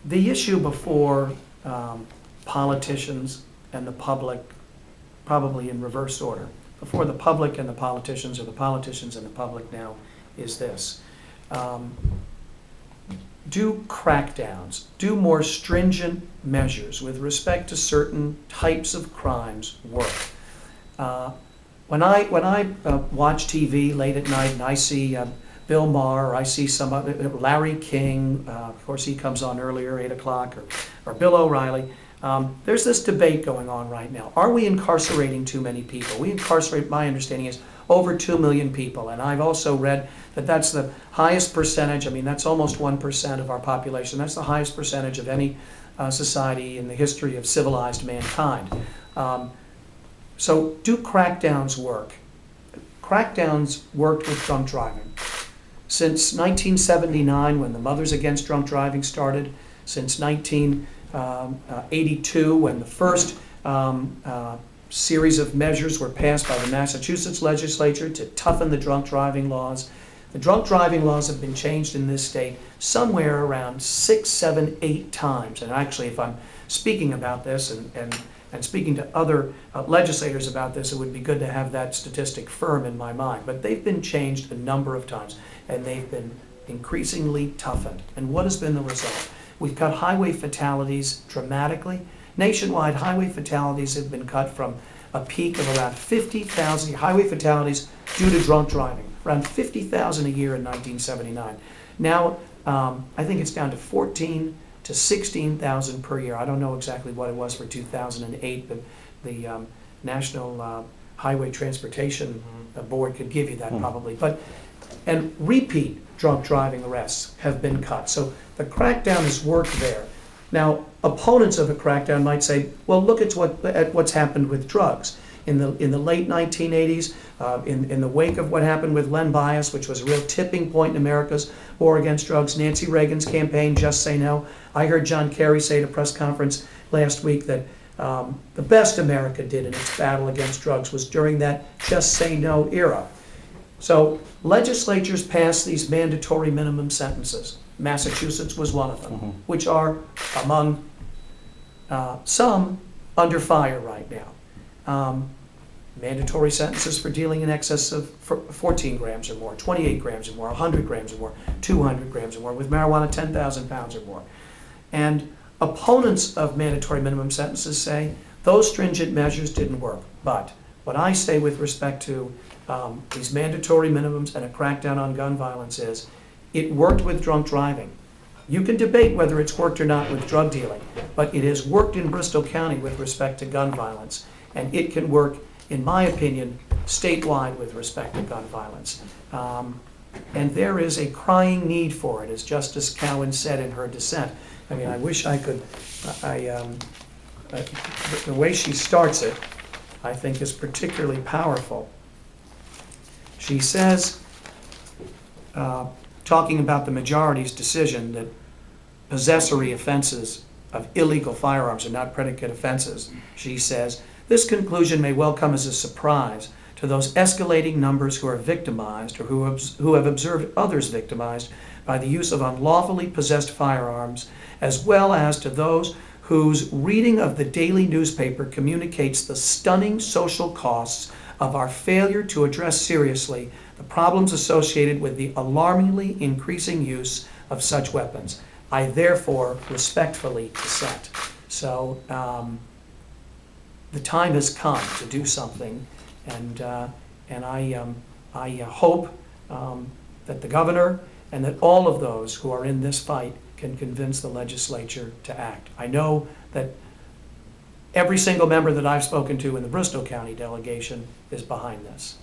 the issue before politicians and the public, probably in reverse order, before the public and the politicians, or the politicians and the public now, is this. Do crackdowns, do more stringent measures with respect to certain types of crimes work? When I watch TV late at night and I see Bill Maher, or I see some other, Larry King, of course he comes on earlier, 8 o'clock, or Bill O'Reilly, there's this debate going on right now. Are we incarcerating too many people? We incarcerate, my understanding is, over 2 million people, and I've also read that that's the highest percentage. I mean, that's almost 1% of our population. That's the highest percentage of any society in the history of civilized mankind. So do crackdowns work? Crackdowns worked with drunk driving. Since 1979, when the Mothers Against Drunk Driving started, since 1982, when the first series of measures were passed by the Massachusetts legislature to toughen the drunk driving laws. The drunk driving laws have been changed in this state somewhere around 6, 7, 8 times. And actually, if I'm speaking about this and speaking to other legislators about this, it would be good to have that statistic firm in my mind. But they've been changed a number of times, and they've been increasingly toughened. And what has been the result? We've cut highway fatalities dramatically. Nationwide, highway fatalities have been cut from a peak of around 50,000 highway fatalities due to drunk driving, around 50,000 a year in 1979. Now, I think it's down to 14 to 16,000 per year. I don't know exactly what it was for 2008, but the National Highway Transportation Board could give you that probably. And repeat drunk driving arrests have been cut. So the crackdown has worked there. Now, opponents of a crackdown might say, well, look at what's happened with drugs. In the late 1980s, in the wake of what happened with Len Bias, which was a real tipping point in America's war against drugs, Nancy Reagan's campaign, Just Say No. I heard John Kerry say at a press conference last week that the best America did in its battle against drugs was during that Just Say No era. So legislatures passed these mandatory minimum sentences. Massachusetts was one of them, which are among some under fire right now. Mandatory sentences for dealing in excess of 14 grams or more, 28 grams or more, 100 grams or more, 200 grams or more, with marijuana 10,000 pounds or more. And opponents of mandatory minimum sentences say those stringent measures didn't work. But what I say with respect to these mandatory minimums and a crackdown on gun violence is it worked with drunk driving. You can debate whether it's worked or not with drug dealing, but it has worked in Bristol County with respect to gun violence. And it can work, in my opinion, statewide with respect to gun violence. And there is a crying need for it, as Justice Cowan said in her dissent. I mean, I wish I could, the way she starts it, I think is particularly powerful. She says, talking about the majority's decision that possessory offenses of illegal firearms are not predicate offenses, she says, this conclusion may well come as a surprise to those escalating numbers who are victimized or who have observed others victimized by the use of unlawfully possessed firearms, as well as to those whose reading of the daily newspaper communicates the stunning social costs of our failure to address seriously the problems associated with the alarmingly increasing use of such weapons. I therefore respectfully dissent. So the time has come to do something, and I hope that the governor and that all of those who are in this fight can convince the legislature to act. I know that every single member that I've spoken to in the Bristol County delegation is behind this.